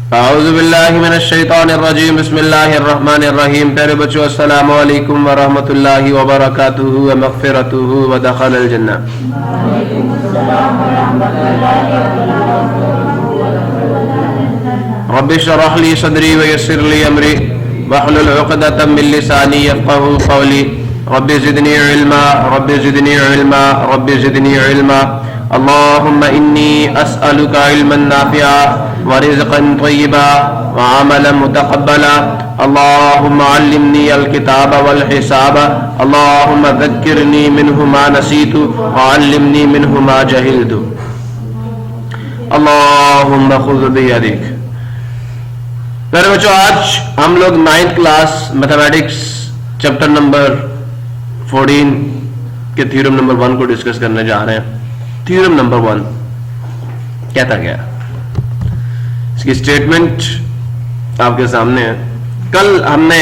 औज़ुबिल्लाहि मिनश्शैतानिर्रजीम बिस्मिल्लाहिर्रहमानिर्रहीम। प्यारे बच्चों, अस्सलामु अलैकुम व रहमतुल्लाहि व बरकातुहू व मग़फ़िरतुहू व दख़लल जन्नह। रब्बि इश्रह ली सदरी व यस्सिर ली अमरी वहलुल उक़दतम मिन लिसानी यफ़क़हू क़ौली। Rabbi ज़िदनी इल्मा, rabbi ज़िदनी इल्मा, rabbi ज़िदनी इल्मा। अल्लाहुम्मा इन्नी अस्अलुका इल्मन नाफ़िअ व रिज़्क़न तय्यिबा व अमलन मुतक़ब्बला। अल्लाहुम्मा अल्लिमनी अल किताब वल हिसाब। अल्लाहुम्मा ज़क्किरनी मिन्हु मा नसीतु व अल्लिमनी मिन्हु मा जहिलतु। अल्लाहुम्मा खुज़ बियदिक। मेरे बच्चों, आज हम लोग 9th class mathematics chapter number 14 के थ्योरम नंबर 1 को डिस्कस करने जा रहे हैं। थ्योरम नंबर 1 कहता क्या, इसकी स्टेटमेंट आपके सामने है। कल हमने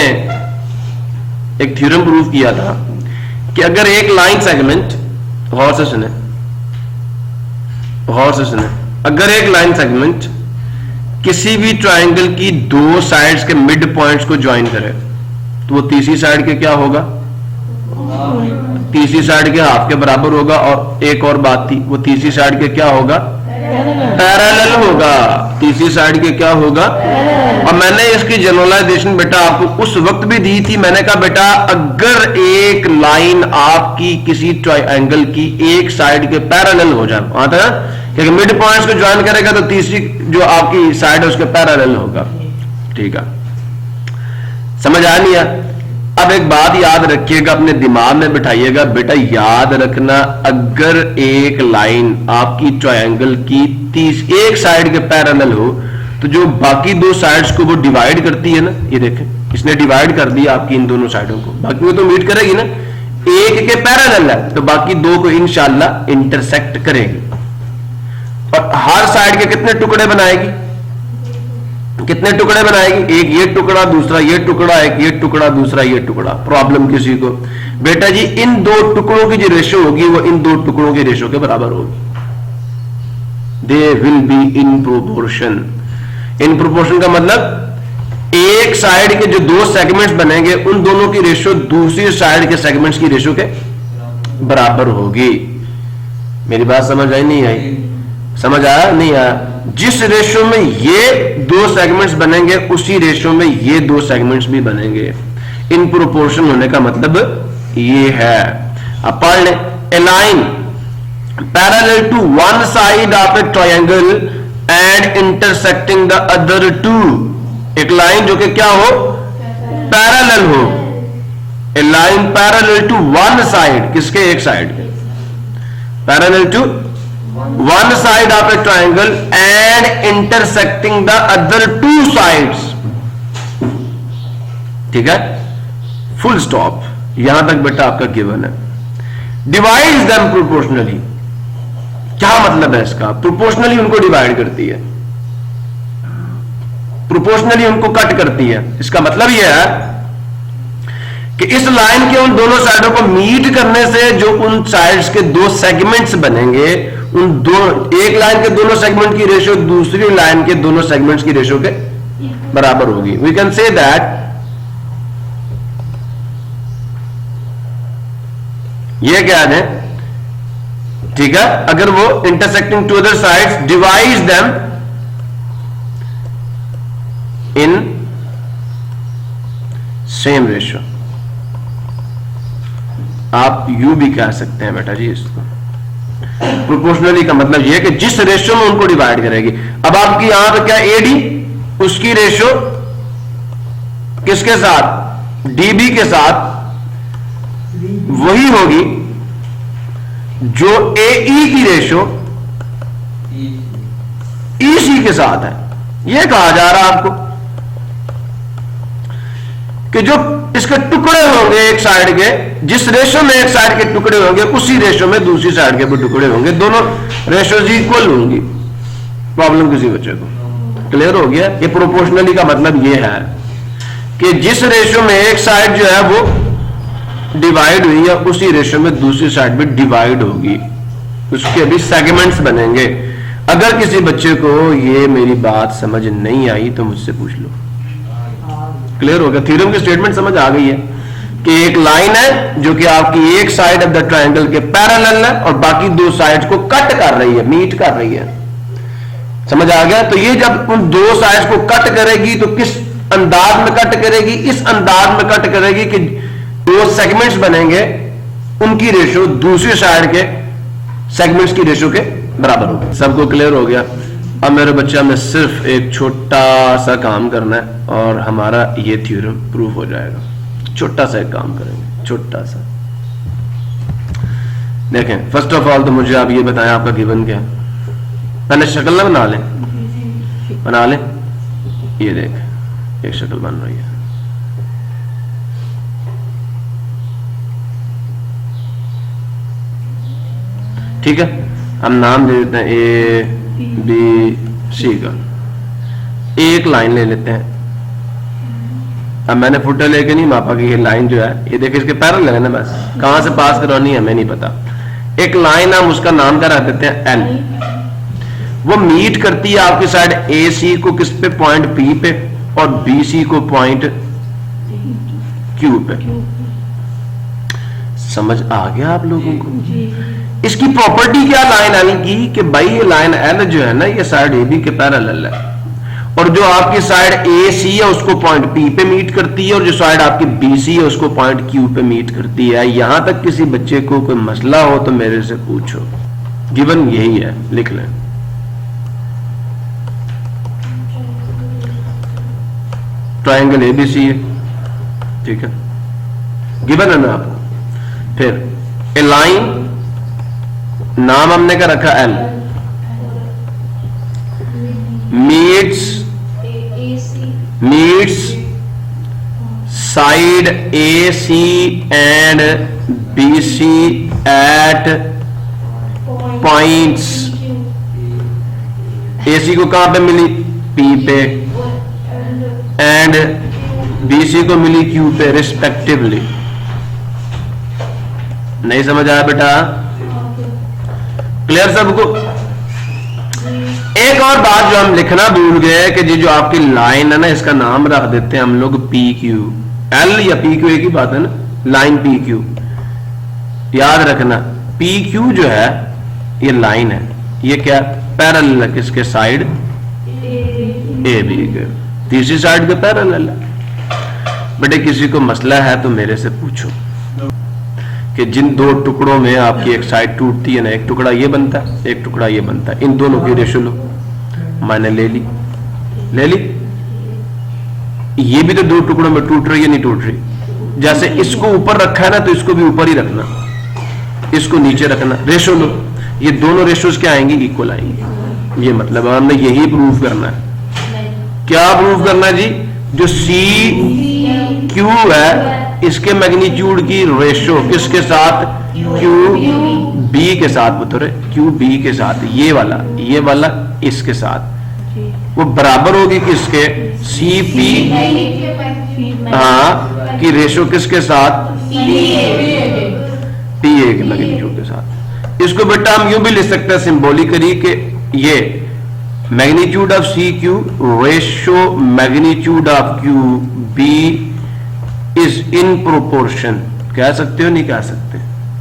एक थ्योरम प्रूव किया था कि अगर एक लाइन सेगमेंट, गौर से सुने, अगर एक लाइन सेगमेंट किसी भी ट्रायंगल की दो साइड्स के मिड पॉइंट्स को ज्वाइन करे तो वो तीसरी साइड के क्या होगा, तीसरी साइड के हाफ के बराबर होगा। और एक और बात थी, वो तीसरी साइड के क्या होगा, पैरेलल होगा। तीसरी साइड के क्या होगा। और मैंने इसकी जनरलाइजेशन बेटा आपको उस वक्त भी दी थी। मैंने कहा बेटा, अगर एक लाइन आपकी किसी ट्रायंगल की एक साइड के पैरेलल हो जाए, वहां था क्योंकि मिड पॉइंट्स को ज्वाइन करेगा तो तीसरी जो आपकी साइड है उसके पैरेलल होगा। ठीक है, समझ आ नहीं है। अब एक बात याद रखिएगा, अपने दिमाग में बिठाइएगा बेटा, याद रखना, अगर एक लाइन आपकी ट्रायंगल की एक साइड के पैरेलल हो तो जो बाकी दो साइड्स को वो डिवाइड करती है ना, ये देखें इसने डिवाइड कर दिया आपकी इन दोनों साइडों को, बाकी वो तो मीट करेगी ना। एक के पैरेलल है तो बाकी दो को इंशाल्लाह इंटरसेक्ट करेगी। और हर साइड के कितने टुकड़े बनाएगी, कितने टुकड़े बनाएगी, एक ये टुकड़ा, दूसरा ये टुकड़ा, एक ये टुकड़ा, दूसरा ये टुकड़ा। प्रॉब्लम किसी को, बेटा जी इन दो टुकड़ों की जो रेशो होगी वो इन दो टुकड़ों की रेशो के बराबर होगी। They will be in proportion. In proportion का मतलब एक साइड के जो दो सेगमेंट्स बनेंगे उन दोनों की रेशो दूसरी साइड के सेगमेंट्स की रेशो के बराबर होगी। मेरी बात समझ आई नहीं आई, समझ आया नहीं आया। जिस रेशो में ये दो सेगमेंट्स बनेंगे उसी रेशो में ये दो सेगमेंट्स भी बनेंगे। इन प्रोपोर्शन होने का मतलब ये है। अब पढ़ लें, a line parallel to one side of a triangle and intersecting the other two. एक लाइन जो कि क्या हो, पैरेलल हो। A line parallel to one side, किसके, एक साइड के, parallel to one side of a triangle and intersecting the other two sides। ठीक है, फुल स्टॉप, यहां तक बेटा आपका गिवन है। डिवाइड्स देम प्रोपोर्शनली, क्या मतलब है इसका, प्रोपोर्शनली उनको डिवाइड करती है, प्रोपोर्शनली उनको कट करती है। इसका मतलब यह है कि इस लाइन के उन दोनों साइडों को मीट करने से जो उन साइड्स के दो सेगमेंट्स बनेंगे, उन दो, एक लाइन के दोनों सेगमेंट की रेशियो दूसरी लाइन के दोनों सेगमेंट्स की रेशियो के बराबर होगी। वी कैन से दैट ये क्या है, ठीक है, अगर वो intersecting two other sides divides them in same ratio. आप यू भी कह सकते हैं बेटा जी इसको। प्रोपोर्शनली का मतलब यह कि जिस रेशियो में उनको डिवाइड करेगी। अब आपकी यहां पे क्या, एडी, उसकी रेशियो किसके साथ, डीबी के साथ वही होगी जो एई की रेशियो ईसी के साथ है। यह कहा जा रहा है आपको कि जो इसके टुकड़े होंगे एक साइड के, जिस रेशो में एक साइड के टुकड़े होंगे उसी रेशो में दूसरी साइड के भी टुकड़े होंगे, दोनों रेशोज इक्वल होंगी। प्रॉब्लम किसी बच्चे को क्लियर हो गया। ये प्रोपोर्शनली का मतलब ये है कि जिस रेशो में एक साइड जो है वो डिवाइड हुई है उसी रेशो में दूसरी साइड भी डिवाइड होगी, उसके भी सेगमेंट्स बनेंगे। अगर किसी बच्चे को ये मेरी बात समझ नहीं आई तो मुझसे पूछ लो। क्लियर हो गया? थ्योरम की स्टेटमेंट समझ आ गई है कि एक लाइन है जो कि आपकी एक साइड ऑफ द ट्रायंगल के पैरेलल है और बाकी दो साइड्स को कट कर रही है, मीट कर रही है। समझ आ गया? तो ये जब उन दो साइड्स को कट करेगी तो किस अंदाज में कट करेगी? इस अंदाज में कट करेगी कि दो सेगमेंट्स बनेंगे, उनकी रेशो दूसरी साइड के सेगमेंट्स की रेशो के बराबर होगी। सबको क्लियर हो गया? अब मेरे बच्चा में सिर्फ एक छोटा सा काम करना है और हमारा ये थ्योरम प्रूव हो जाएगा। छोटा सा एक काम करेंगे, छोटा सा। देखें, फर्स्ट ऑफ ऑल तो मुझे आप ये बताएं आपका गिवन क्या है। पहले शक्ल ना बना लें, बना लें। ये देख, एक शक्ल बन रही है। ठीक है, हम नाम दे देते हैं ए बी सी का। एक लाइन ले लेते हैं। अब मैंने फुटर लेके नहीं मापा कि ये लाइन जो है, ये देखिए इसके पैरेलल है ना, बस कहां से पास करवानी है हमें नहीं पता। एक लाइन हम उसका नाम क्या रख देते हैं? एल। वो मीट करती है आपकी साइड ए सी को किस पे? पॉइंट पी पे, और बी सी को पॉइंट क्यू पे। समझ आ गया आप लोगों को? इसकी प्रॉपर्टी क्या लाइन एल की कि भाई ये लाइन एल जो है ना, ये साइड ए बी के पैरेलल है, और जो आपकी साइड ए सी है उसको पॉइंट पी पे मीट करती है, और जो साइड आपकी बी सी है उसको पॉइंट क्यू पे मीट करती है। यहां तक किसी बच्चे को कोई मसला हो तो मेरे से पूछो। गिवन यही है, लिख लें। ट्रायंगल एबीसी है, ठीक है, गिवन है ना आपको। फिर ए लाइन, नाम हमने क्या रखा? L. Meets side A C and B C at points. A C को कहां पे मिली? पी पे, एंड बीसी को मिली क्यू पे रिस्पेक्टिवली। नहीं समझ आया बेटा? क्लियर सबको? एक और बात जो हम लिखना भूल गए कि जो आपकी लाइन है ना, इसका नाम रख देते हैं हम लोग पी क्यू। एल या पी क्यू एक ही बात है ना, लाइन पी क्यू। याद रखना, पी क्यू जो है ये लाइन है, ये क्या? पैरेलल है किसके? साइड ए बी के, तीसरी साइड के पैरेलल है। बेटे किसी को मसला है तो मेरे से पूछो कि जिन दो टुकड़ों में आपकी एक साइड टूटती है ना, एक टुकड़ा ये बनता है, एक टुकड़ा ये बनता है, इन दोनों की रेशो लो। मैंने ले ली, ले ली। ये भी तो दो टुकड़ों में टूट रही है, नहीं टूट रही? जैसे इसको ऊपर रखा है ना, तो इसको भी ऊपर ही रखना, इसको नीचे रखना, रेशो लो। ये दोनों रेशोज क्या आएंगी? इक्वल आएंगी। ये मतलब हमने यही प्रूव करना है। क्या प्रूव करना है जी? जो सी क्यू है, इसके मैग्नीट्यूड की रेशो किसके साथ? क्यू बी के साथ। बतौर क्यू बी के साथ, ये वाला इसके साथ वो बराबर होगी किसके? सी पी, हाँ, की रेशो किसके साथ? पी ए के मैग्नीट्यूड के साथ। इसको बेटा हम यूं भी लिख सकते हैं सिंबॉलिकली कि ये magnitude of C Q ratio magnitude of Q B is in proportion. कह सकते हो? नहीं कह सकते?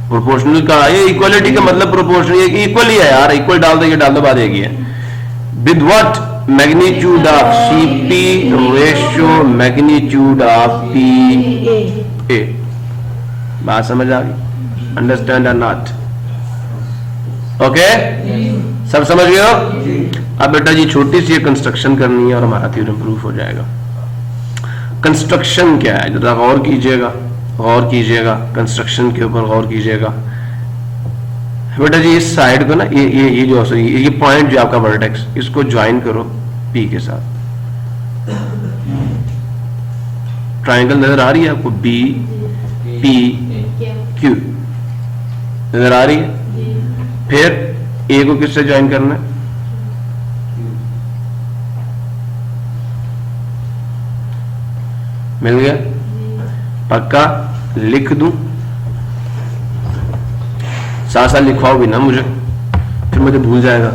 प्रोपोर्शनल का ये इक्वलिटी का मतलब प्रोपोर्शनल, ये इक्वल ही है यार। इक्वल डाल दो, ये डाल दो, बात एक ही है। With what? Magnitude of C P ratio magnitude of P A. बात समझ आ गई? अंडरस्टैंड और नॉट? ओके, सब समझ गए हो? अब बेटा जी छोटी सी कंस्ट्रक्शन करनी है और हमारा थ्योरम प्रूफ हो जाएगा। कंस्ट्रक्शन क्या है जरा गौर कीजिएगा, गौर कीजिएगा, कंस्ट्रक्शन के ऊपर गौर कीजिएगा। बेटा जी इस साइड को ना, ये जो ये पॉइंट जो आपका वर्टेक्स, इसको ज्वाइन करो पी के साथ। ट्रायंगल नजर आ रही है आपको? बी पी क्यू नजर आ रही है? फिर ए को किससे ज्वाइन करना है? मिल गया? पक्का? लिख दूं? साथ साथ लिखवाओ भी ना मुझे, फिर मुझे भूल जाएगा।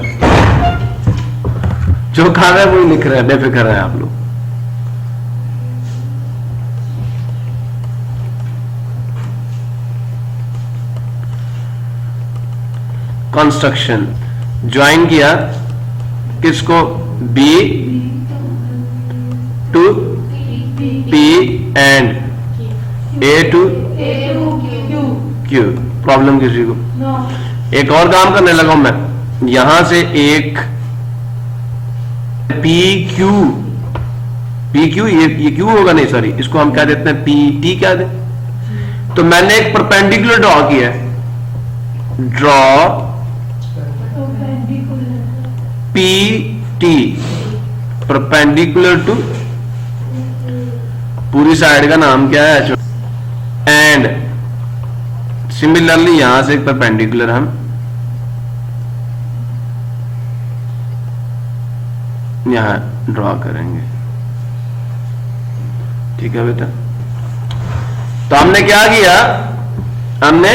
जो खा रहे हैं वही लिख रहे हैं, बेफिक्र है आप लोग। कंस्ट्रक्शन ज्वाइन किया किसको, B to P and A to Q. Problem किसी को? एक और काम करने लगा मैं, यहां से एक पी क्यू ये क्यू होगा, नहीं सॉरी, इसको हम क्या देते हैं, पी टी क्या दे। तो मैंने एक परपेंडिकुलर ड्रॉ किया है, draw P T perpendicular to, पूरी साइड का नाम क्या है, एंड सिमिलरली यहां से एक परपेंडिकुलर हम यहां ड्रॉ करेंगे। ठीक है बेटा, तो हमने क्या किया, हमने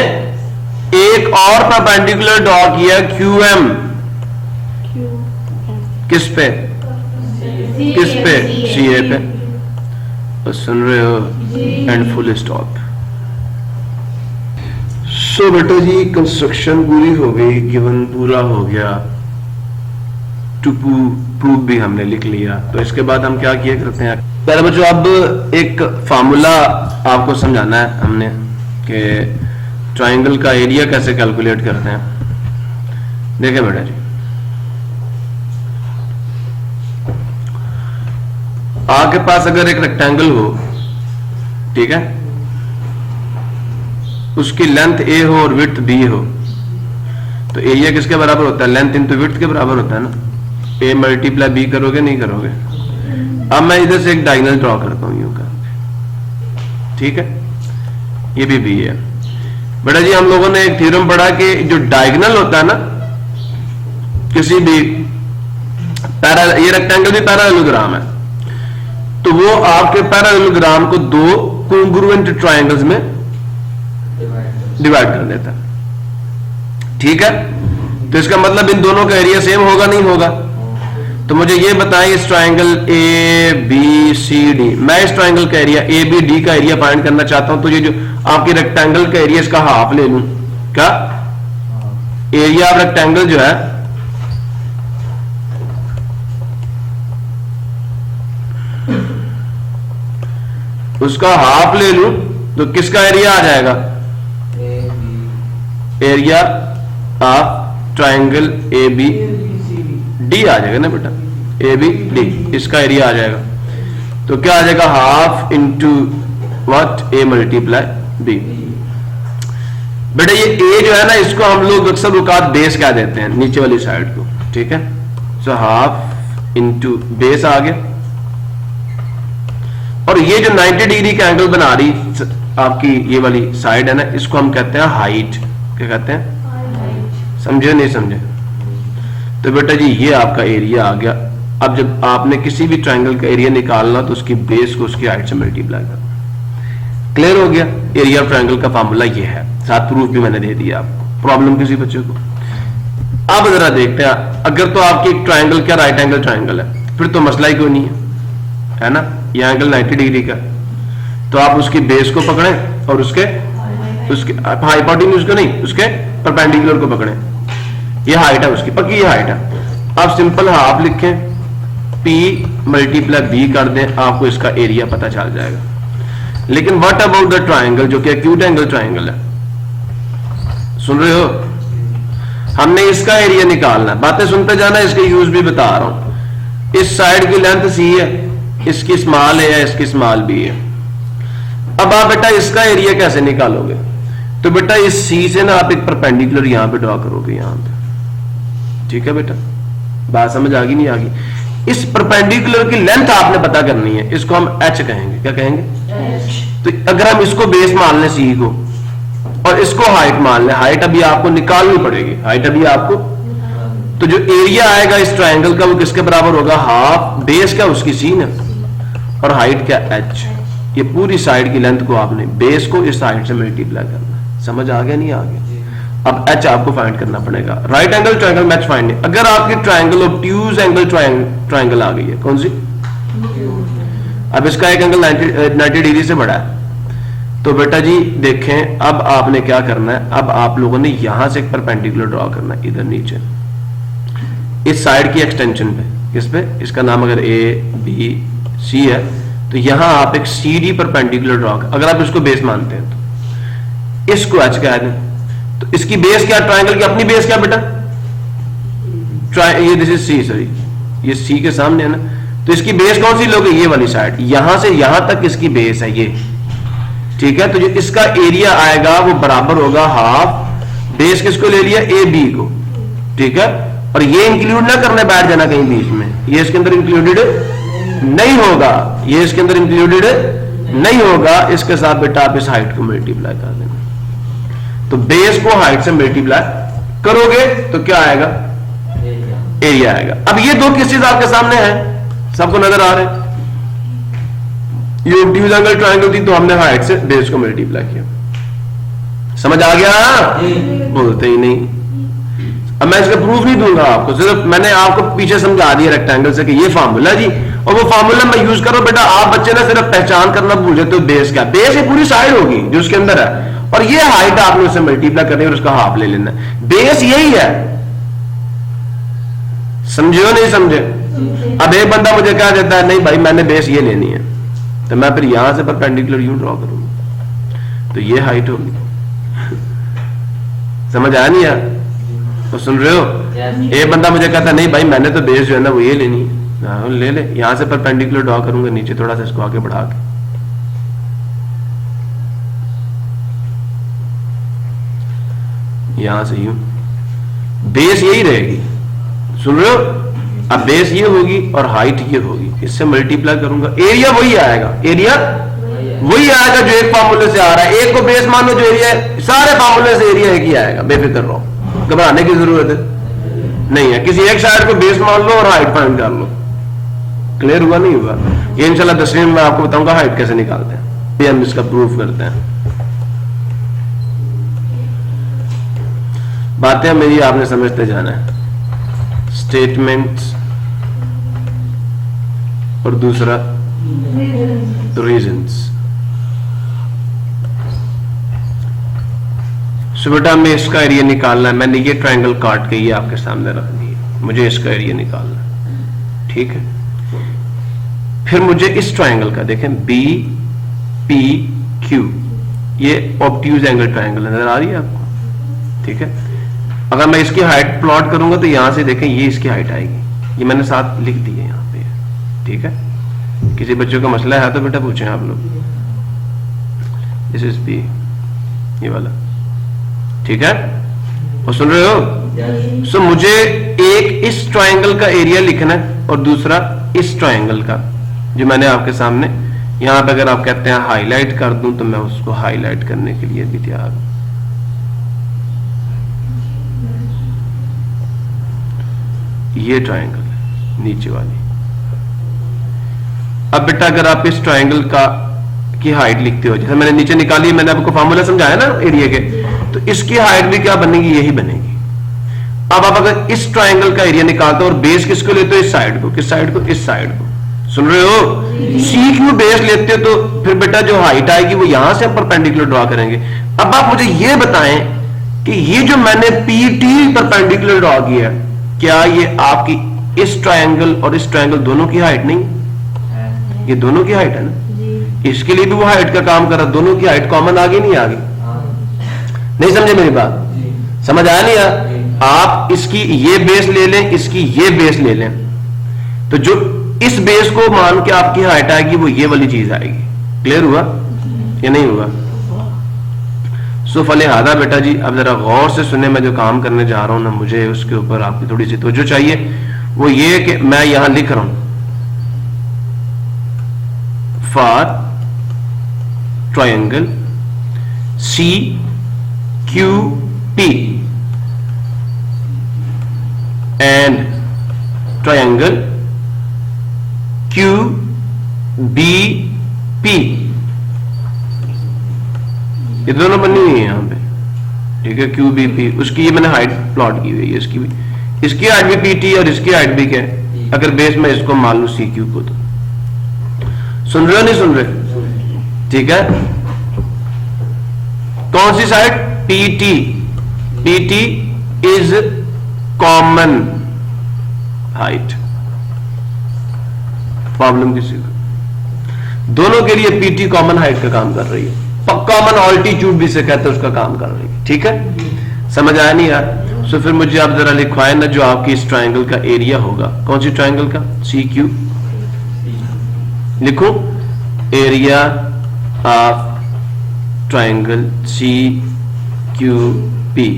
एक और परपेंडिकुलर ड्रॉ किया क्यू एम, किस पे, सी ए पे, तो सुन रहे हो, एंड फुल स्टॉप। सो बेटा जी कंस्ट्रक्शन पूरी हो गई, गिवन पूरा हो गया, टू प्रूफ भी हमने लिख लिया। तो इसके बाद हम क्या किया करते हैं पहले बच्चों, अब एक फार्मूला आपको समझाना है हमने कि ट्राइंगल का एरिया कैसे कैलकुलेट करते हैं। देखें बेटा जी, आपके पास अगर एक रेक्टेंगल हो, ठीक है, उसकी लेंथ ए हो और विड्थ बी हो, तो एरिया किसके बराबर होता है, लेंथ इनटू विड्थ के बराबर होता है ना। ए मल्टीप्लाई बी करोगे, नहीं करोगे। अब मैं इधर से एक डायगोनल ड्रॉ करता हूं यूं का, ठीक है, ये भी बी है। बेटा जी हम लोगों ने एक थ्योरम पढ़ा कि जो डायगोनल होता है ना किसी भी ये रेक्टेंगल भी पैरेललोग्राम है, तो वो आपके पैरेललोग्राम को दो कॉन्ग्रुएंट ट्रायंगल्स में डिवाइड कर देता है। ठीक है, तो इसका मतलब इन दोनों का एरिया सेम होगा, नहीं होगा। तो मुझे ये बताएं, इस triangle A B C D, मैं इस ट्रायंगल का एरिया ए बी डी का एरिया फाइंड करना चाहता हूं, तो ये जो आपकी रेक्टेंगल का एरिया इसका हाफ ले लूं, क्या एरिया ऑफ रेक्टेंगल जो है उसका हाफ ले लूं, तो किसका एरिया आ जाएगा, area of triangle A B D आ जाएगा ना बेटा, ए बी डी, इसका एरिया आ जाएगा। तो क्या आ जाएगा, half into what, a multiply B. बेटा ये ए जो है ना, इसको हम लोग अक्सर औकात बेस क्या देते हैं, नीचे वाली साइड को। ठीक है, सो हाफ इंटू बेस आ गया। और ये जो 90 डिग्री का एंगल बना रही आपकी ये वाली साइड है ना, इसको हम कहते हैं हाइट। क्या कहते हैं, समझे नहीं समझे? तो बेटा जी ये आपका एरिया आ गया। अब जब आपने किसी भी ट्रायंगल का एरिया निकालना तो उसकी बेस को उसकी हाइट से मल्टीप्लाई करना। क्लियर हो गया? एरिया ऑफ ट्रायंगल का फार्मूला ये है, साथ प्रूफ भी मैंने दे दिया आपको। प्रॉब्लम किसी बच्चे को? अब जरा देखते हैं, अगर तो आपकी एक ट्रायंगल क्या राइट एंगल ट्रायंगल है, फिर तो मसला ही कोई नहीं है ना। ये एंगल 90 डिग्री का, तो आप उसकी बेस को पकड़े और उसके हाइपोटेन्यूज को नहीं, उसके परपेंडिकुलर को पकड़े। ये हाइट है उसकी, पक्की ये हाइट है। आप सिंपल हाफ लिखें, P मल्टीप्लाई B कर दें, आपको इसका एरिया पता चल जाएगा। लेकिन व्हाट अबाउट द ट्रायंगल जो कि एक्यूट एंगल ट्रायंगल है, सुन रहे हो? हमने इसका एरिया निकालना है। बातें सुनते जाना, इसके यूज भी बता रहा हूं। इस साइड की लेंथ C है, इसकी स्मॉल है, इसकी स्मॉल B है। अब आप बेटा इसका एरिया कैसे निकालोगे? तो बेटा इस C से ना आप एक परपेंडिकुलर यहां पे ड्रॉ करोगे, यहां पे। ठीक है बेटा, बात समझ आ गई नहीं आ गई? इस परपेंडिकुलर की लेंथ आपने पता करनी है, इसको हम H कहेंगे। क्या कहेंगे? H। तो अगर हम इसको बेस मान लें C को और इसको हाइट मान लें, हाइट अभी आपको निकालनी पड़ेगी, हाइट अभी आपको, तो जो एरिया आएगा इस ट्रायंगल का वो किसके बराबर होगा? हाफ बेस क्या उसकी C ना, और हाइट क्या H। ये पूरी साइड की लेंथ को आपने बेस को इस साइड से मल्टीप्लाई करना। समझ आ गया नहीं आ गया? अब एच आपको फाइंड करना पड़ेगा। Right angle triangle match find नहीं। अगर आपकी ट्रायंगल ऑब्ट्यूज एंगल ट्रायंगल आ गई है, कौन सी, अब इसका एक एंगल 90 डिग्री से बड़ा है, तो बेटा जी देखें अब आपने क्या करना है, अब आप लोगों ने यहां से एक परपेंडिकुलर ड्रॉ करना है इधर नीचे इस साइड की एक्सटेंशन पे, इस पे, इसका नाम अगर ए बी सी है तो यहां आप एक सी डी परपेंडिकुलर ड्रॉ कर, अगर आप इसको बेस मानते हैं तो इसको एच कह दें। तो इसकी बेस क्या, ट्रायंगल की अपनी बेस क्या बेटा, ये दिस इज सी, सॉरी ये सी के सामने है ना, तो इसकी बेस कौन सी लोगे, ये वाली साइड, यहां से यहां तक इसकी बेस है ये, ठीक है। तो जो इसका एरिया आएगा वो बराबर होगा हाफ, बेस किसको ले लिया, ए बी को, ठीक है। और ये इंक्लूड ना करने बैठ जाना कहीं बीच में, ये इसके अंदर इंक्लूडेड नहीं होगा, ये इसके अंदर इंक्लूडेड नहीं होगा, इसके साथ बेटा आप इस हाइट को मल्टीप्लाई कर देना। तो बेस को हाइट से मल्टीप्लाई करोगे तो क्या आएगा, एरिया आएगा। अब ये दो केसेस आपके सामने हैं, सबको नजर आ रहे हैं, ये ऑब्ट्यूज एंगल ट्रायंगल थी तो हमने हाइट से बेस को मल्टीप्लाई किया, समझ आ गया, बोलते ही नहीं। अब मैं इसका प्रूफ नहीं दूंगा आपको, सिर्फ मैंने आपको पीछे समझा दिया रेक्टेंगल से कि ये फार्मूला जी, और वो फार्मूला मैं यूज करो बेटा, आप बच्चे ना सिर्फ पहचान करना भूल जाते हो बेस क्या, बेस ये पूरी साइड होगी जो उसके अंदर है, और ये हाइट आपने उससे मल्टीप्लाई करनी है और उसका हाफ ले लेना है, बेस यही है, समझे हो नहीं समझे। अब एक बंदा मुझे क्या देता है, नहीं भाई मैंने बेस ये लेनी है, तो मैं फिर यहां से परपेंडिकुलर यूं ड्रॉ करूंगा, तो ये हाइट होगी, समझ आया नहीं यार, तो सुन रहे हो। एक बंदा मुझे कहता नहीं भाई मैंने तो बेस जो है ना वो ये लेनी है, हाँ ले ले, यहां से परपेंडिकुलर ड्रॉ करूंगा नीचे थोड़ा सा इसको आगे बढ़ा के, यहां से यूं, बेस यही रहेगी, सुन रहे हो। अब बेस ये होगी और हाइट ये होगी, इससे मल्टीप्लाई करूंगा, एरिया वही आएगा, एरिया वही आएगा जो एक फार्मूले से आ रहा है, एक को बेस मान लो जो एरिया है, सारे फार्मूले से एरिया एक ही आएगा, बेफिक्र रहो, घबराने की जरूरत है नहीं है। किसी एक साइड को बेस मान लो और हाइट फाइंड कर लो, क्लियर हुआ नहीं हुआ। ये इंशाल्लाह 10वीं में मैं आपको बताऊंगा हाइट कैसे निकालते हैं, ये हम इसका प्रूफ करते हैं। बातें मेरी आपने समझते जाना है, स्टेटमेंट्स और दूसरा रीजंस। सो बेटा हमें इसका एरिया निकालना है, मैंने ये ट्रायंगल काट के ये आपके सामने रख दी, मुझे इसका एरिया निकालना है, ठीक है। फिर मुझे इस ट्रायंगल का देखें बी पी क्यू, ये ऑब्ट्यूज एंगल ट्रायंगल नजर आ रही है आपको, ठीक है। अगर मैं इसकी हाइट प्लॉट करूंगा तो यहां से देखें ये इसकी हाइट आएगी, ये मैंने साथ लिख दी है यहां पे, ठीक है। किसी बच्चों का मसला है तो बेटा पूछें आप लोग, दिस इज बी, ये वाला, ठीक है, और सुन रहे हो। सो मुझे एक इस ट्रायंगल का एरिया लिखना है और दूसरा इस ट्रायंगल का, जो मैंने आपके सामने यहां पे अगर आप कहते हैं हाईलाइट कर दूं तो मैं उसको हाईलाइट करने के लिए भी तैयार हूं। ये ट्रायंगल है नीचे वाली। अब बेटा अगर आप इस ट्रायंगल का की हाइट लिखते हो, जैसे मैंने नीचे निकाली, मैंने आपको फार्मूला समझाया ना एरिया के, तो इसकी हाइट भी क्या बनेगी, यही बनेगी। अब आप अगर इस ट्रायंगल का एरिया निकालते हो और बेस किसको लेते हो, इस साइड को, किस साइड को, इस साइड को, सुन रहे हो। सी क्यू बेस लेते हो तो फिर बेटा जो हाइट आएगी वो यहां से हम परपेंडिकुलर ड्रॉ करेंगे। अब आप मुझे ये बताएं कि ये जो मैंने पी टी परपेंडिकुलर ड्रॉ किया, क्या ये आपकी इस ट्रायंगल और इस ट्रायंगल दोनों की हाइट नहीं, ये दोनों की हाइट है ना, इसके लिए भी वो हाइट का काम कर रहा, दोनों की हाइट कॉमन आ गई नहीं आ गई, नहीं समझे मेरी बात, समझ आया नहीं यार। आप इसकी ये बेस ले लें, इसकी ये बेस ले लें, तो जो इस बेस को मान के आपकी हाइट आएगी वो ये वाली चीज आएगी, क्लियर हुआ या नहीं हुआ। सो फलिहादा बेटा जी अब जरा गौर से सुने, मैं जो काम करने जा रहा हूं ना, मुझे उसके ऊपर आपकी थोड़ी सी तवज्जो चाहिए। वो ये कि मैं यहां लिख रहा हूं for triangle C Q P and triangle Q B P, ये दोनों बनी हुई है यहां पे, ठीक है, क्यू बी पी, उसकी ये मैंने हाइट प्लॉट की हुई है, इसकी भी, इसकी हाइट भी पी टी और इसकी हाइट भी क्या है, अगर बेस में इसको मान लू सी क्यू को, तो सुन रहे हो नहीं सुन रहे, ठीक है। कौन सी side, P T, P T is common height, problem किसी को, दोनों के लिए पीटी कॉमन हाइट का काम कर रही है, कॉमन ऑल्टीट्यूड भी से कहते हैं उसका काम कर रही है, ठीक है, समझ आया नहीं यार। सो फिर मुझे आप जरा लिखवाए ना जो आपकी इस ट्राइंगल का एरिया होगा, कौन सी ट्राइंगल का, सी क्यू, लिखो area of triangle C Q P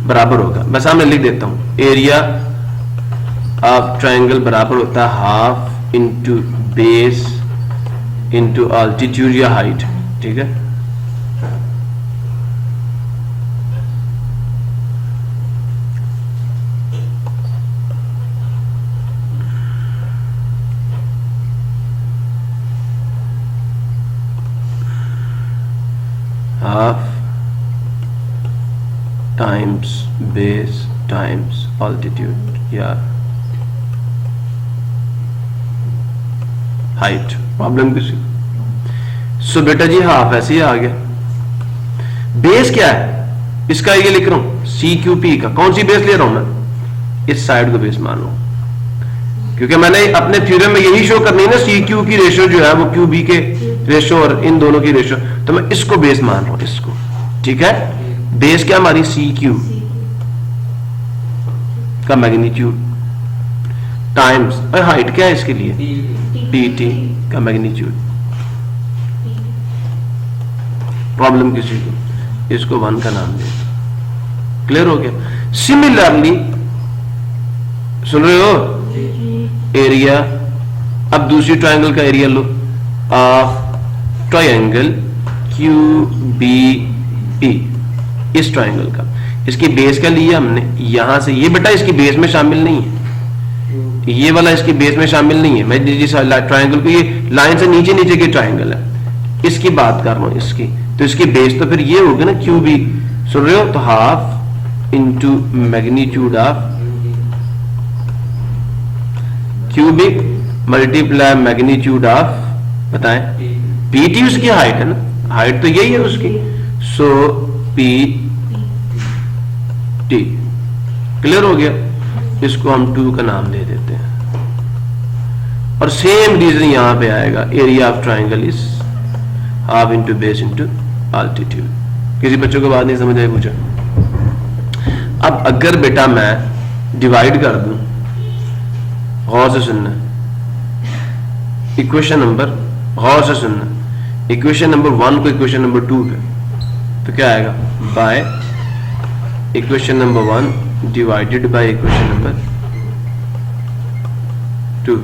बराबर होगा, मैं सामने लिख देता हूं, एरिया ऑफ ट्राइंगल बराबर होता है half into base into altitude या हाइट, ठीक है। Half times base times altitude या हाइट, प्रॉब्लम किसी। सो बेटा जी हाफ ऐसे ही आ गया, बेस क्या है इसका, ये लिख रहा हूं सी क्यू पी का, कौन सी बेस ले रहा हूं मैं, इस साइड को बेस मान लो, क्योंकि मैंने अपने थ्योरम में यही शो करनी है ना, सी क्यू की रेशियो जो है वो क्यू बी के रेशियो और इन दोनों की रेशियो, तो मैं इसको बेस मान रहा हूं, इसको, ठीक है। बेस क्या हमारी सी क्यू का मैग्नीट्यूड टाइम्स, और हाइट क्या है इसके लिए, पी टी का मैग्नीट्यूड, प्रॉब्लम किसी को, इसको 1 का नाम दे, क्लियर हो गया। सिमिलरली सुन रहे हो, एरिया, अब दूसरी ट्राइंगल का एरिया लो of triangle Q B P, इस ट्राइंगल का, इसकी बेस का लिया हमने यहां से, ये बेटा इसकी बेस में शामिल नहीं है, ये वाला इसकी बेस में शामिल नहीं है, मैं जिस ट्राइंगल को, ये लाइन से नीचे नीचे की ट्राइंगल है, इसकी बात कर रहा हूं, इसकी, तो इसकी बेस तो फिर ये होगी ना क्यू बी, सुन रहे हो, तो half into magnitude of Q B multiply magnitude of, बताएं, पी टी उसकी हाइट है ना, हाइट तो यही है उसकी, सो पी टी, क्लियर हो गया। इसको हम 2 का नाम दे देते हैं, और सेम रीजन यहां पे आएगा, area of triangle is half into base into altitude. किसी बच्चों को बात नहीं समझ आई पूछा। अब अगर बेटा मैं डिवाइड कर दूं, गौर से सुनना, इक्वेशन नंबर, गौर से सुनना, इक्वेशन नंबर 1 को इक्वेशन नंबर 2 पे, तो क्या आएगा, by equation number 1 divided by equation number 2।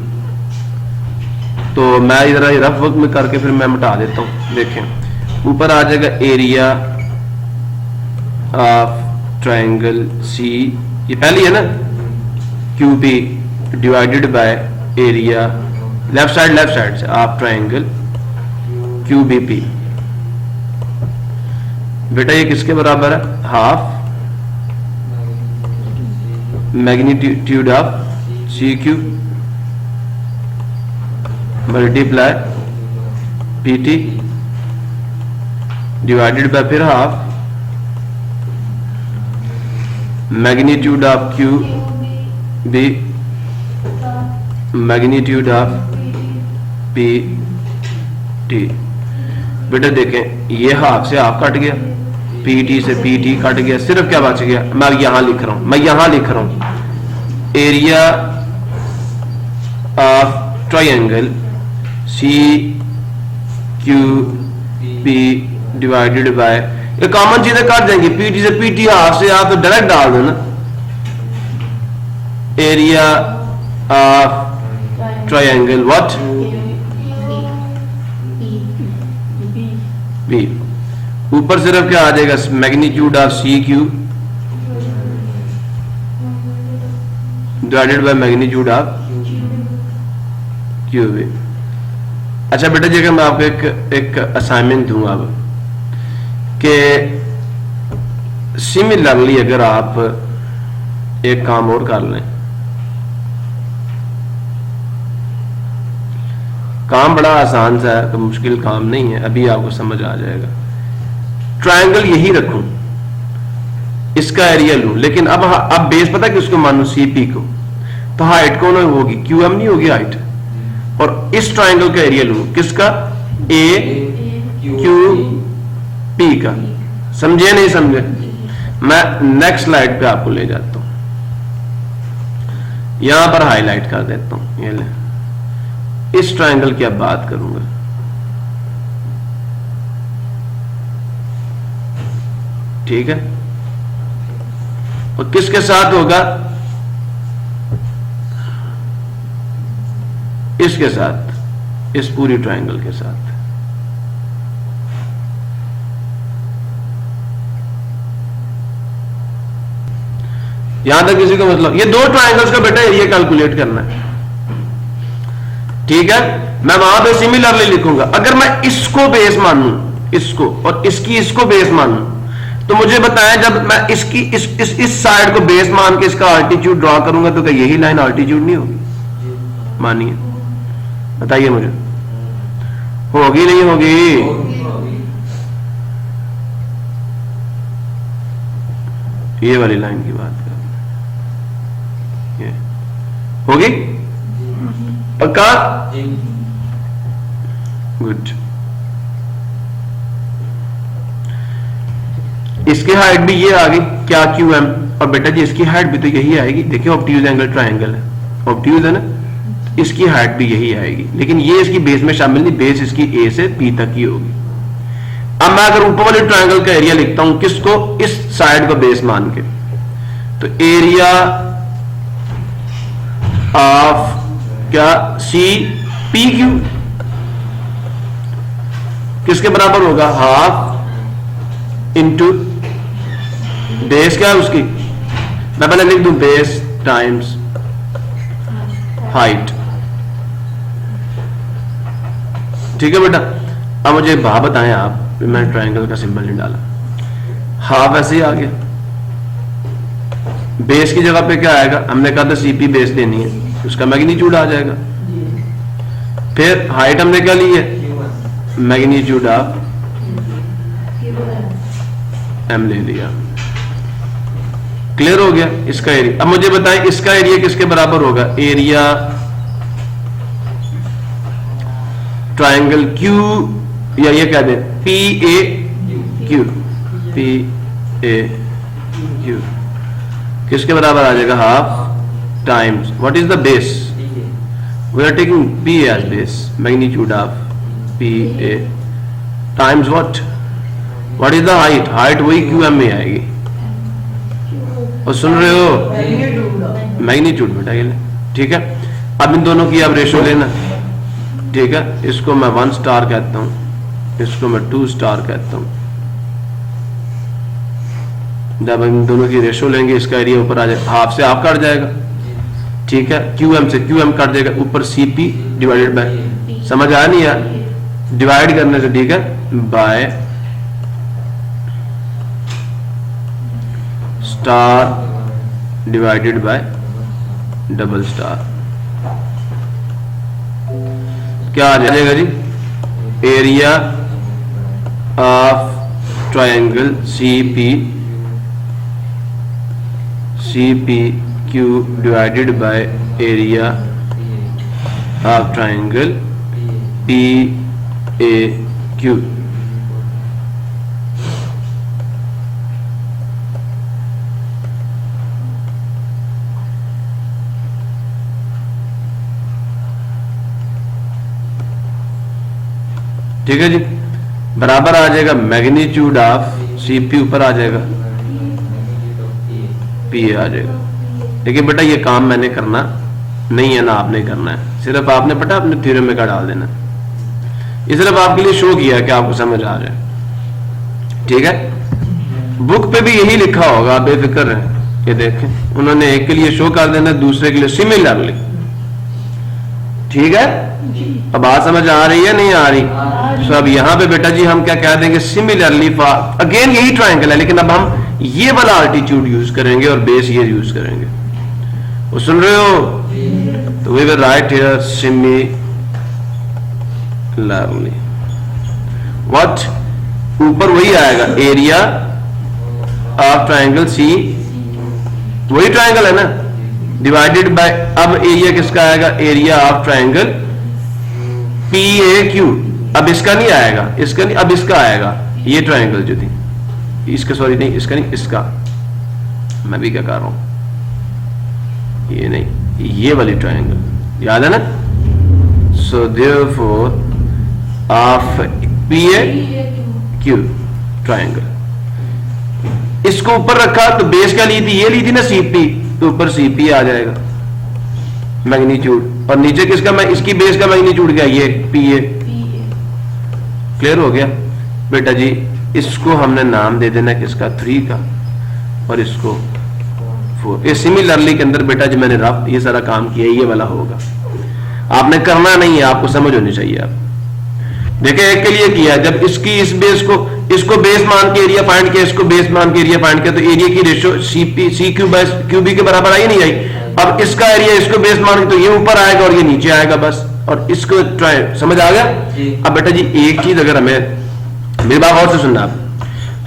तो मैं इधर रफ वर्क में करके फिर मैं मिटा देता हूं, देखें ऊपर आ जाएगा एरिया ऑफ ट्राइंगल सी, ये पहली है ना, Q P divided by area left side से of triangle Q B P, बेटा ये किसके बराबर है, half magnitude of C Q multiply P T divided by फिर half magnitude of Q B magnitude of P T. बेटा देखें ये हाफ से हाफ कट गया, पी टी से पी टी कट गया, सिर्फ क्या बच गया, मैं यहां लिख रहा हूं, area of triangle C Q P divided by, ये कॉमन चीजें काट जाएंगी, पी टी से पी टी, हाफ से हाफ, तो डायरेक्ट डाल दो ना, area of triangle what B, ऊपर सिर्फ क्या आ जाएगा, magnitude of C Q divided by magnitude of Q B. अच्छा बेटा जी, अगर मैं आपको एक असाइनमेंट दूंगा अब कि सिमिलरली अगर आप एक काम और कर लें, काम बड़ा आसान सा है, तो मुश्किल काम नहीं है, अभी आपको समझ आ जाएगा। ट्रायंगल यही रखूं, इसका एरिया लूं, लेकिन अब बेस पता कि उसको मानूं सीपी को, तो हाइट कौन होगी, क्यू एम नहीं होगी हाइट, और इस ट्रायंगल का एरिया लूं किसका, ए क्यू पी का। समझे नहीं समझे? मैं नेक्स्ट स्लाइड पे आपको ले जाता हूं, यहां पर हाईलाइट कर देता हूं, ये ले, इस ट्रायंगल की अब बात करूंगा। ठीक है, और किसके साथ होगा, इसके साथ, इस पूरी ट्रायंगल के साथ। यहां तक किसी को मतलब, ये दो ट्रायंगल्स का बेटा एरिया कैलकुलेट करना है। ठीक है, मैं वहां पे सिमिलरली लिखूंगा। अगर मैं इसको बेस मानूं, इसको, और इसको बेस मानूं, तो मुझे बताएं जब मैं इसकी इस साइड को बेस मान के इसका अल्टीट्यूड ड्रॉ करूंगा, तो क्या यही लाइन अल्टीट्यूड नहीं होगी? मानिए, बताइए मुझे, होगी नहीं होगी? ये वाली लाइन की बात कर, ये होगी पक्का? गुड। इसकी हाइट भी ये आ गई क्या, क्यू एम, और बेटा जी इसकी हाइट भी तो यही आएगी। देखिए ऑब्ट्यूज एंगल ट्रायंगल है, ऑब्ट्यूज है ना, इसकी हाइट भी यही आएगी, लेकिन ये इसकी बेस में शामिल नहीं, बेस इसकी ए से बी तक ही होगी। अब मैं अगर ऊपर वाले ट्रायंगल का एरिया लिखता हूं, किसको, इस साइड को बेस मान के, तो एरिया ऑफ क्या, सी पी क्यू किसके बराबर होगा, हाफ इंटू बेस क्या है उसकी, मैं पहले लिख दूं बेस टाइम्स हाइट। ठीक है बेटा, अब मुझे बात बताएं आप, मैंने ट्रायंगल का सिंबल नहीं डाला, हाफ ऐसे ही आ गया, बेस की जगह पे क्या आएगा, हमने कहा था सीपी बेस देनी है, उसका मैग्नीट्यूड आ जाएगा। फिर हाइट हमने क्या ली है, मैग्नीट्यूड ऑफ एम ले लिया। क्लियर हो गया इसका एरिया। अब मुझे बताएं इसका एरिया किसके बराबर होगा, एरिया ट्रायंगल क्यू, या ये कह दें P A Q, P A Q किसके बराबर आ जाएगा, half times what is the base, we are taking P as base, magnitude of P A times what is the height, height वही Q M में आएगी, और सुन रहे हो, मैग्नीट्यूड बेटा ये। ठीक है, अब इन दोनों की आप रेशो लेना। ठीक है, इसको मैं 1 स्टार कहता हूं, इसको मैं 2 स्टार कहता हूं। जब इन दोनों की रेशो लेंगे, इसका एरिया ऊपर आ जाएगा, हाफ से हाफ कट जाएगा। ठीक है, क्यू एम से क्यू एम कट जाएगा, ऊपर सी पी डिवाइडेड बाय, समझ आया नहीं यार, डिवाइड करने से, ठीक है, by star divided by double star. क्या आ जाएगा जी, area of triangle C P Q divided by area of triangle P A Q. ठीक है जी, बराबर आ जाएगा मैग्नीट्यूड ऑफ सीपी, ऊपर आ जाएगा पी आ जाएगा। लेकिन बेटा ये काम मैंने करना नहीं है ना, आपने करना है, सिर्फ आपने बेटा अपने थ्योरम में का डाल देना। ये सिर्फ आपके लिए शो किया कि आपको समझ आ जाए। ठीक है, बुक पे भी यही लिखा होगा, आप बेफिक्र रहें। ये देखें, उन्होंने एक के लिए शो कर देना, दूसरे के लिए सिमिलरली। ठीक है, अब बात समझ आ रही है नहीं आ रही? सो अब यहां पे बेटा जी हम क्या कह देंगे, सिमिलरली फॉर, अगेन यही ट्रायंगल है, लेकिन अब हम ये वाला आल्टीट्यूड यूज करेंगे और बेस ये यूज करेंगे। वो सुन रहे हो? तो we will write here similarly what, ऊपर वही आएगा एरिया ऑफ ट्राइंगल सी, वही ट्राइंगल है ना, डिवाइडेड बाय, अब एरिया किसका आएगा? Area of triangle P A Q. अब इसका नहीं आएगा, इसका नहीं, अब इसका आएगा, ये ट्राइंगल जो थी इसका, सॉरी नहीं इसका नहीं, इसका मैं भी क्या कर रहा हूं, ये नहीं, ये वाली ट्राइंगल याद है ना। So therefore of P A Q triangle, इसको ऊपर रखा तो बेस क्या ली थी? ये ली थी ना सीपी, तो ऊपर सीपी आ जाएगा मैग्नीट्यूड, और नीचे किसका, मैं इसकी बेस का मैग्नीट्यूड क्या? ये पी ए। क्लियर हो गया बेटा जी? इसको हमने नाम दे देना किसका? 3 का, और इसको 4। ये सिमिलरली के अंदर बेटा जी मैंने रफ ये सारा काम किया, ये वाला होगा, आपने करना नहीं है, आपको समझ होनी चाहिए। आप देखिए एक के लिए किया, जब इसकी इस बेस को, इसको बेस मान के एरिया फाइंड किया, इसको बेस मान के एरिया फाइंड किया, तो एरिया की ratio CP C Q by QB के बराबर आई नहीं आई। अब इसका एरिया इसको बेस मान के, तो ये ऊपर आएगा और ये नीचे आएगा बस, और इसको ट्राई, समझ आ गया? अब बेटा जी एक चीज अगर हमें, मेरी बात और से सुनना आप,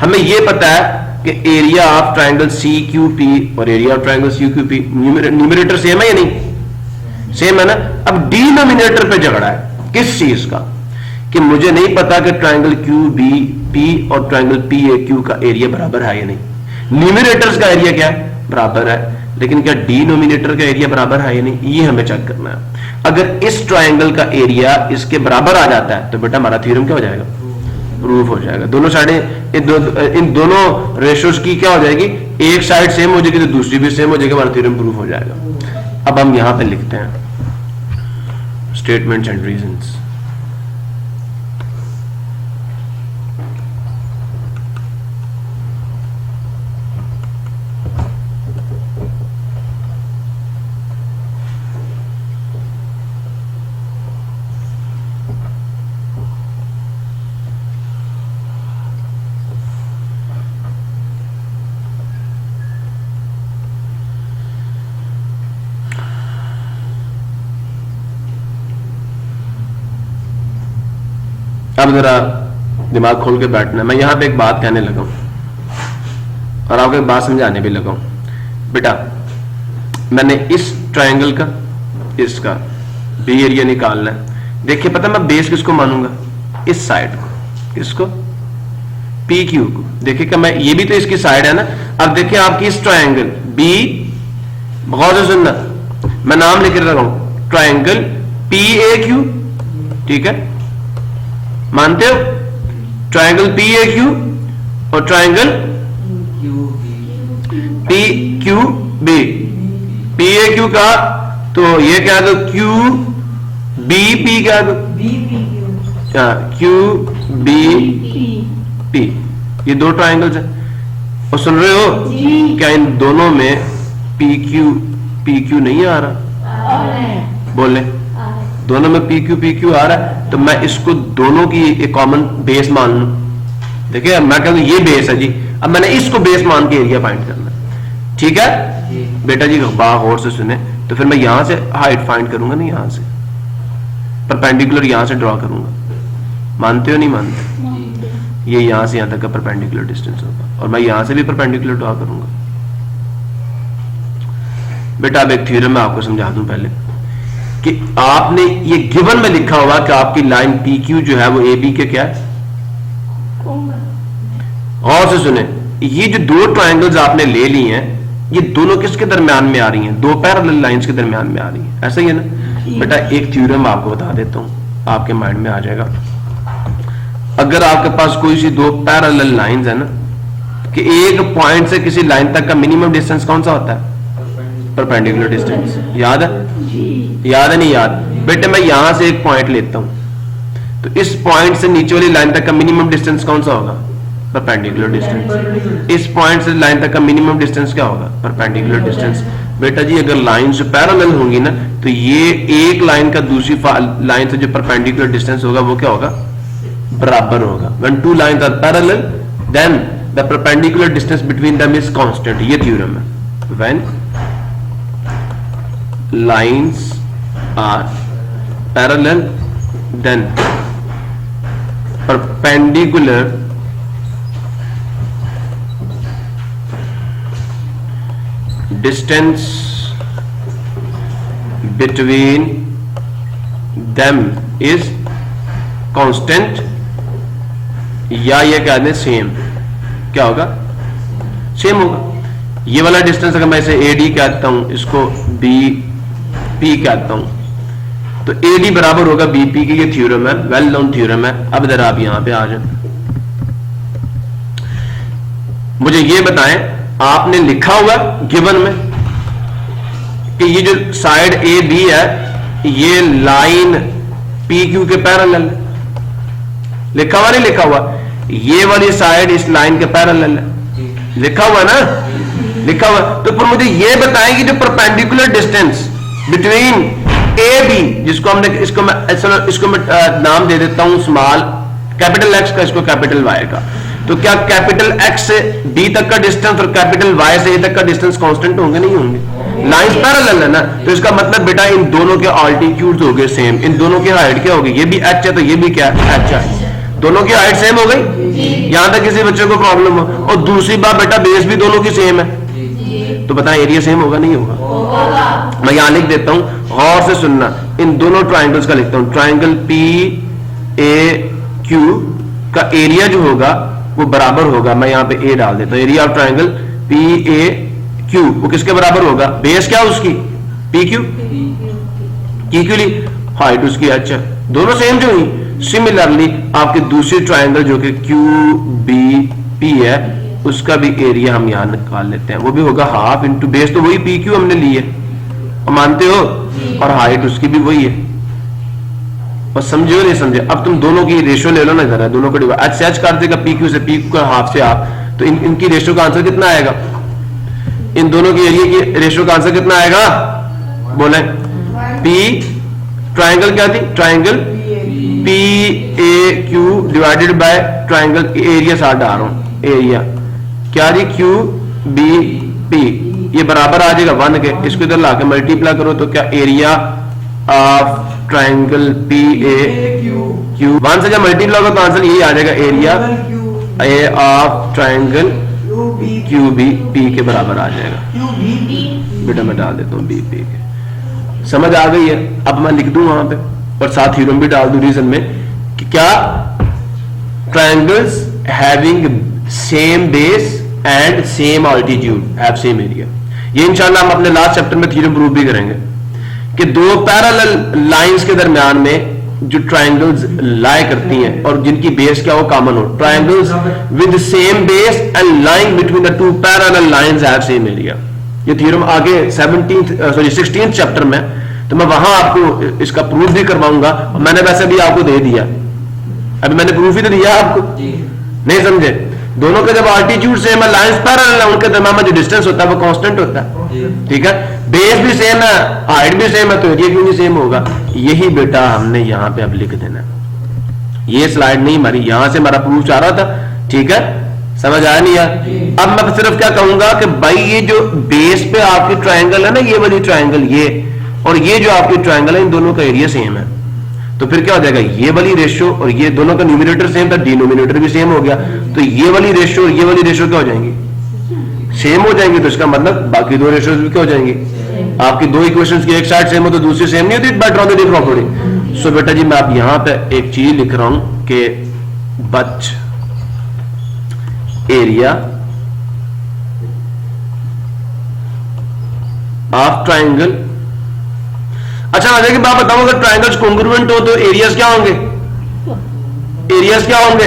हमें ये पता है कि area of triangle C Q P और area of triangle C Q P numerator same है या नहीं? सेम है ना। अब डिनोमिनेटर पे झगड़ा है, किस चीज का? कि मुझे नहीं पता कि ट्राइंगल क्यू बी पी और ट्राइंगल पी ए क्यू का एरिया बराबर है या नहीं। न्यूमरेटर्स का एरिया क्या है? बराबर है, लेकिन क्या डिनोमिनेटर का एरिया बराबर है या नहीं, ये हमें चेक करना है। अगर इस ट्राइंगल का एरिया इसके बराबर आ जाता है तो बेटा हमारा थ्योरम क्या हो जाएगा? प्रूफ हो जाएगा। दोनों साइडें, इन दोनों रेशियोज की क्या हो जाएगी? एक साइड सेम हो जाएगी तो दूसरी भी सेम हो जाएगी, हमारा थ्योरम प्रूफ हो जाएगा। अब हम यहां पे लिखते हैं स्टेटमेंट्स एंड रीजंस। अब जरा दिमाग खोल के बैठना। मैं यहां पे एक बात कहने लगा हूं और आपको एक बात समझाने भी लगा हूं। बेटा मैंने इस ट्रायंगल का, इसका बी एरिया निकालना है। देखिए पता मैं बेस किसको मानूंगा? इस साइड को। किसको? पी क्यू को। देखिए मैं, ये भी तो इसकी साइड है ना। अब देखिए आपकी इस ट्रायंगल बी, गौर से सुनना, मैं नाम लिख रहा हूं ट्रायंगल पी ए क्यू, ठीक है, मानते हो? ट्रायंगल पी ए क्यू और triangle P Q B. P A Q का तो ये क्या दो, क्यू बी पी क्या दो, क्यू बी पी। ये दो ट्रायंगल्स हैं और सुन रहे हो क्या इन दोनों में पी क्यू नहीं आ रहा? बोले दोनों में पी क्यू आ रहा है, तो मैं इसको दोनों की एक कॉमन बेस मान लूं। देखिए मैं कहूँ ये बेस है जी, अब मैंने इसको बेस मान के एरिया फाइंड करना, ठीक है बेटा जी? गौर से सुने, तो फिर मैं यहां से हाइट फाइंड करूंगा ना, यहां से परपेंडिकुलर यहां से ड्रॉ करूंगा। मानते हो नहीं मानते? ये यहां से यहां तक का परपेंडिकुलर डिस्टेंस होगा और मैं यहां से भी परपेंडिकुलर ड्रॉ करूंगा। बेटा अब एक थ्योरम मैं आपको समझा दूं पहले कि आपने ये गिवन में लिखा हुआ कि आपकी लाइन पी क्यू जो है वो ए बी के क्या है? गौर से सुने, ये जो दो ट्रायंगल्स आपने ले ली हैं ये दोनों किसके दरमियान में आ रही हैं? दो पैरेलल लाइंस के दरमियान में आ रही हैं, ऐसा ही है ना? बेटा एक थ्योरम आपको बता देता हूं, आपके माइंड में आ जाएगा। अगर आपके पास कोई सी दो पैरेलल लाइंस है ना, कि एक पॉइंट से किसी लाइन तक का मिनिमम डिस्टेंस कौन सा होता है? Perpendicular distance. याद है? याद है नहीं याद? बेटे मैं यहां से एक पॉइंट लेता हूं, तो इस पॉइंट से नीचे वाली लाइन तक का मिनिमम डिस्टेंस कौन सा होगा? Perpendicular distance. इस पॉइंट से लाइन तक का मिनिमम डिस्टेंस क्या होगा? Perpendicular distance. बेटा जी अगर लाइंस पैरेलल होंगी ना, तो ये एक लाइन का दूसरी लाइन से जो परपेंडिकुलर डिस्टेंस होगा वो क्या होगा? बराबर होगा। When two lines are parallel then the perpendicular distance between them is constant, ये थ्योरम है। When lines are parallel then perpendicular distance between them is constant, या ये कह दें सेम। क्या होगा? सेम होगा। ये वाला डिस्टेंस अगर मैं इसे AD कहता हूं, इसको BP कहता हूं, तो AD बराबर होगा BP की। ये थ्योरम है, वेल नोन थ्योरम है। अब इधर आप यहां पे आ जाए, मुझे ये बताएं, आपने लिखा हुआ गिवन में कि ये जो साइड AB है ये लाइन PQ के पैरेलल है। लिखा हुआ नहीं लिखा हुआ? ये वाली साइड इस लाइन के पैरेलल है। लिखा हुआ ना? लिखा हुआ। तो फिर मुझे ये बताएं कि जो परपेंडिकुलर डिस्टेंस बिटवीन AB, जिसको हमने इसको मैं नाम दे देता हूं स्मॉल कैपिटल X का, इसको कैपिटल Y का, तो क्या कैपिटल X से B तक का डिस्टेंस और कैपिटल Y से A तक का डिस्टेंस कांस्टेंट होंगे? नहीं होंगे। लाइंस पैरेलल है ना, तो इसका मतलब बेटा इन दोनों के ऑल्टीट्यूड्स हो गए सेम। इन दोनों की हाइट क्या होगी? ये भी H है तो ये भी क्या है? H है। दोनों की हाइट सेम हो गई। यहां तक किसी बच्चे को प्रॉब्लम हो? और दूसरी बात बेटा बेस भी दोनों की सेम है, तो बताएं एरिया सेम होगा नहीं होगा? मैं यहां लिख देता हूं, गौर से सुनना। इन दोनों ट्राइंगल्स का लिखता हूं। ट्राइंगल PAQ का एरिया जो होगा वो बराबर होगा, मैं यहां पे A डाल देता हूं, एरिया ऑफ ट्राइंगल PAQ वो किसके बराबर होगा? बेस क्या उसकी? PQ। PQ ली, हाइट उसकी H है, दोनों सेम जो हुई। सिमिलरली आपकी दूसरी ट्राइंगल जो कि QBP है उसका भी एरिया हम यहां निकाल लेते हैं, वो भी होगा हाफ इंटू बेस, तो वही PQ हमने ली है, मानते हो? और हाइट उसकी भी वही है। और समझे हो नहीं समझे? अब तुम दोनों की रेशियो ले लो ना, जरा दोनों को डिवाइड H से H कर देगा, PQ से PQ का हाफ से हाफ, तो इनकी रेशियो का आंसर कितना आएगा? इन दोनों की एरिया की रेशियो का आंसर कितना आएगा? बोले। P ट्राइंगल क्या थी? Triangle PAQ divided by triangle area साथ डाल रहा हूं, एरिया क्या जी? QBP, ये बराबर आ जाएगा 1 के। इसको इधर लाके मल्टीप्लाई करो तो क्या एरिया ऑफ ट्राइंगल PAQ 1 से जब मल्टीप्लाई करो तो आंसर यही आ जाएगा, एरिया ऑफ ट्राइंगल QBP के बराबर आ जाएगा। बेटा मैं डाल देता हूं BP के, समझ आ गई है? अब मैं लिख दूं वहां पे और साथ थ्योरम भी डाल दूं रीजन में कि क्या triangles having same base and same altitude have same area. ये इंशाल्लाह हम अपने लास्ट चैप्टर में थ्योरम प्रूव भी करेंगे कि दो पैरेलल लाइंस के दरमियान में जो ट्राइंगल्स लाई करती हैं और जिनकी बेस क्या हो? कॉमन हो। Triangles with same base and lying between the two parallel lines have same area. ये थ्योरम आगे 16th चैप्टर में, तो मैं वहां आपको इसका प्रूफ भी करवाऊंगा। मैंने वैसे भी आपको दे दिया, अभी मैंने प्रूफ ही तो दिया आपको, नहीं समझे? दोनों के जब ऑल्टीट्यूड सेम है, लाइंस पैरेलल है, उनके दरमियान में जो डिस्टेंस होता है वो कांस्टेंट होता है, ठीक है? बेस भी सेम है, हाइट भी सेम है, तो एरिया क्यों नहीं सेम होगा? यही बेटा हमने यहां पे अब लिख देना। ये स्लाइड नहीं हमारी, यहां से हमारा प्रूफ चाह रहा था, ठीक है? समझ आया नहीं है? अब मैं सिर्फ क्या कहूंगा कि भाई ये जो बेस पे आपकी ट्राइंगल है ना, ये वाली ट्राइंगल, ये और ये जो आपकी ट्राइंगल है, इन दोनों का एरिया सेम है, तो फिर क्या हो जाएगा? ये वाली रेशियो और ये दोनों का न्यूमरेटर सेम था, डिनोमिनेटर भी सेम हो गया, तो ये वाली रेशियो और ये वाली रेशियो क्या हो जाएंगी? सेम हो जाएंगी। तो इसका मतलब बाकी दो रेशियोज भी क्या हो जाएंगी? आपकी दो इक्वेशंस की एक साइड सेम हो तो दूसरी सेम नहीं होती, बाय ट्रांजिटिव प्रॉपर्टी। सो बेटा जी मैं आप यहां पे एक चीज लिख रहा हूं कि बच एरिया ऑफ ट्राइंगल। अच्छा मुझे की बात बताऊं, अगर ट्राइंगल्स कॉन्ग्रुएंट हो तो एरियाज क्या होंगे? एरियाज क्या होंगे?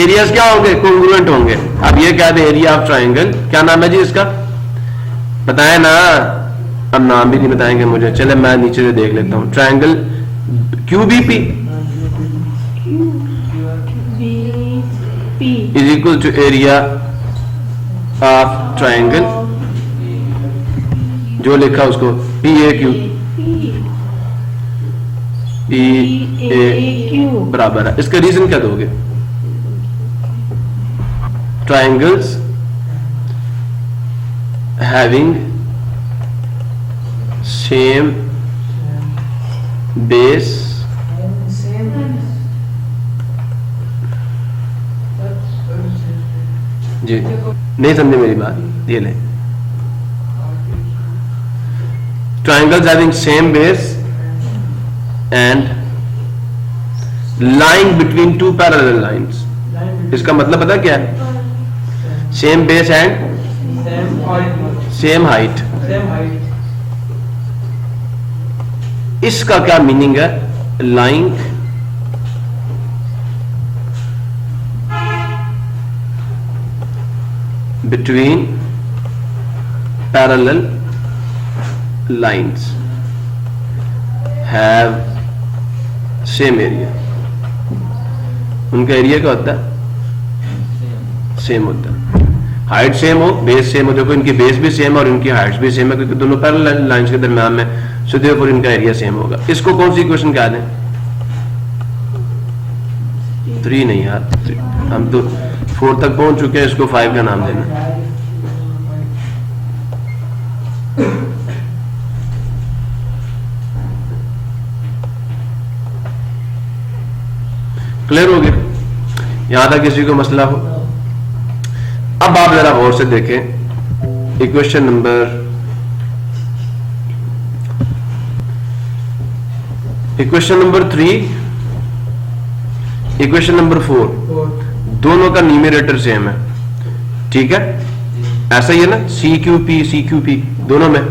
एरियाज क्या होंगे? कॉन्ग्रुएंट होंगे। अब ये क्या है? एरिया ऑफ ट्राइंगल, क्या नाम है जी इसका? बताएं ना, अब नाम भी नहीं बताएंगे मुझे, चले मैं नीचे से देख लेता हूं। Triangle QBP is equal to area of triangle, जो लिखा उसको PAQ बराबर है। इसका रीजन क्या दोगे? triangles having same base जी नहीं समझे मेरी बात, ये ले triangles having same base and lying between two parallel lines. इसका मतलब पता क्या है? Same base and same height. इसका क्या मीनिंग है? Lying between parallel lines have same area. उनका एरिया क्या होता है? सेम होता है. हाइट सेम हो, बेस सेम हो. देखो इनकी बेस भी सेम है और इनकी हाइट्स भी सेम है क्योंकि दोनों पैरेलल लाइंस के दरमियान में, सो देयरफॉर इनका एरिया सेम होगा. इसको कौन सी इक्वेशन कह दें? 3 नहीं यार, हम तो 4 तक पहुंच चुके हैं, इसको 5 का नाम देना. क्लियर हो गया? यहां तक किसी को मसला हो? अब आप जरा गौर से देखें इक्वेशन नंबर 3, इक्वेशन नंबर 4, दोनों का न्यूमरेटर सेम है. ठीक है, ऐसा ही है ना? CQP दोनों में.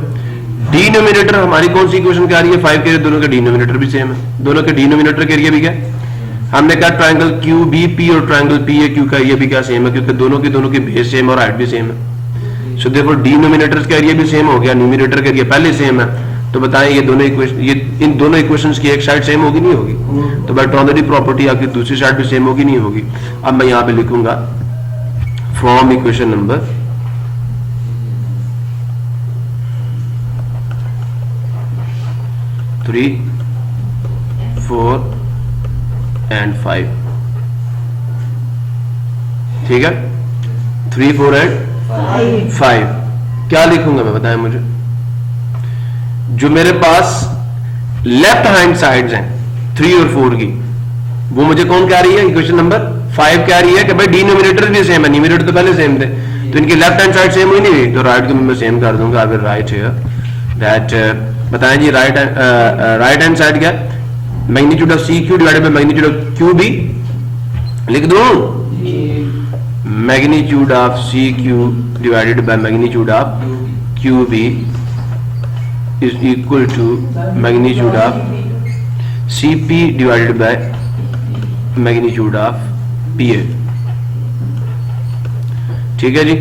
डिनोमिनेटर हमारी कौन सी इक्वेशन क्या आ रही है? 5 के. दोनों के डिनोमिनेटर भी सेम है. दोनों के डिनोमिनेटर के एरिया भी क्या? हमने कहा ट्रायंगल QBP और ट्रायंगल PAQ का एरिया भी क्या सेम है क्योंकि दोनों की बेस सेम और हाइट भी सेम है. सो देयरफॉर डिनोमिनेटर्स का एरिया भी सेम हो गया, न्यूमरेटर का एरिया पहले सेम है. तो बताएं ये दोनों इक्वेशन, ये इन दोनों इक्वेशंस की एक साइड सेम होगी नहीं होगी? तो बाय प्रॉपर्टी आपकी दूसरी साइड भी सेम होगी नहीं होगी? अब मैं यहां पे लिखूंगा फ्रॉम इक्वेशन नंबर 3, 4 and 5. ठीक है, 3, 4 and 5. क्या लिखूंगा मैं, बताएं मुझे? जो मेरे पास लेफ्ट हैंड साइड्स हैं 3 और 4 की, वो मुझे कौन कह रही है? इक्वेशन नंबर 5 कह रही है कि भाई डिनोमिनेटर भी सेम है, न्यूमरेटर तो पहले सेम थे, तो इनकी लेफ्ट हैंड साइड सेम हुई नहीं हुई? तो राइट को मैं सेम कर दूंगा. अगर राइट है दैट, बताएं जी राइट हैंड साइड क्या? Magnitude of CQ divided by magnitude of QB. लिख दूं? Magnitude of CQ divided by magnitude of QB is equal to magnitude of CP divided by magnitude of PA. ठीक है जी.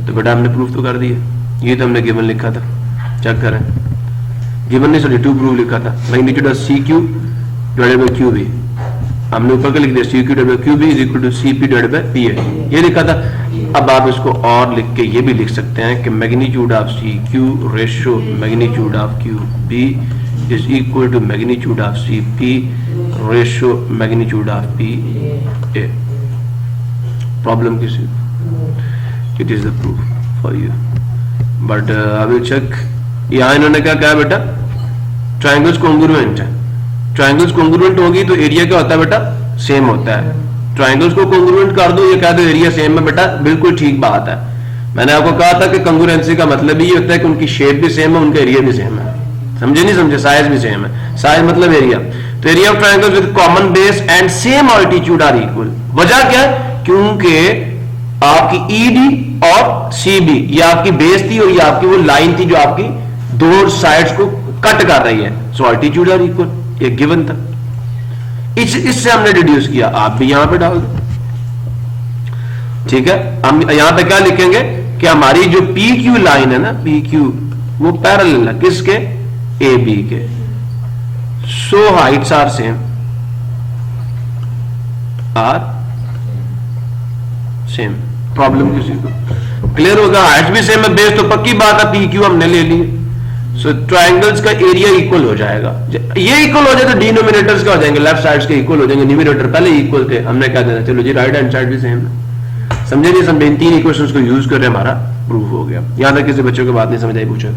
तो बेटा हमने proof तो कर दिया. ये तो हमने गिवन लिखा था, चेक करें. गिवन नहीं, सॉरी, टू प्रूफ लिखा था. Magnitude of CQ divided by QB हमने ऊपर का लिख दिया, CQ divided by QB is equal to CP divided by PA. ये लिखा था. अब आप इसको और लिख के ये भी लिख सकते हैं कि magnitude of CQ ratio magnitude of QB is equal to magnitude of CP ratio magnitude of PA. Problem किसी? It is the proof for you. But I will check. यहां इन्होंने क्या कहा बेटा? ट्रायंगल्स कॉन्ग्रुएंट है. ट्रायंगल्स कॉन्ग्रुएंट होगी तो area क्या होता है बेटा? सेम होता है. ट्रायंगल्स को कॉन्ग्रुएंट कर दो, ये कह दो एरिया सेम है बेटा, बिल्कुल ठीक बात है. मैंने आपको कहा था कि कॉन्ग्रुएंसी का मतलब ये होता है कि उनकी शेप भी सेम है, उनका एरिया भी सेम है. समझे नहीं समझे? साइज भी सेम है. साइज मतलब एरिया. तो area of triangles with common base and same altitude are equal. वजह क्या? क्योंकि आपकी ED और CB, ये आपकी बेस थी और ये आपकी वो लाइन थी जो आपकी दो साइड्स को कट कर रही है. सो ऑल्टीट्यूड आर इक्वल, ये गिवन था. इससे हमने डिड्यूस किया. आप भी यहां पे डाल दो. ठीक है, हम यहां पे क्या लिखेंगे कि हमारी जो PQ लाइन है ना, PQ, वो पैरेलल है किसके? AB के. सो हाइट्स आर सेम, प्रॉब्लम किसी को क्लियर होगा? हाइट भी सेम है, बेस तो पक्की बात है, PQ हमने ले ली. सो ट्रायंगल्स का एरिया इक्वल हो जाएगा. ये इक्वल हो जाए तो डिनोमिनेटर्स क्या हो जाएंगे? लेफ्ट साइड्स के इक्वल हो जाएंगे. न्यूमरेटर पहले इक्वल थे, हमने क्या देना? चलो जी राइट हैंड साइड भी सेम है. समझे नहीं समझे, इन 3 इक्वेशंस को यूज कर रहे हैं, हमारा प्रूफ हो गया। यहां तक किसी बच्चों को बात नहीं समझ आई, पूछो।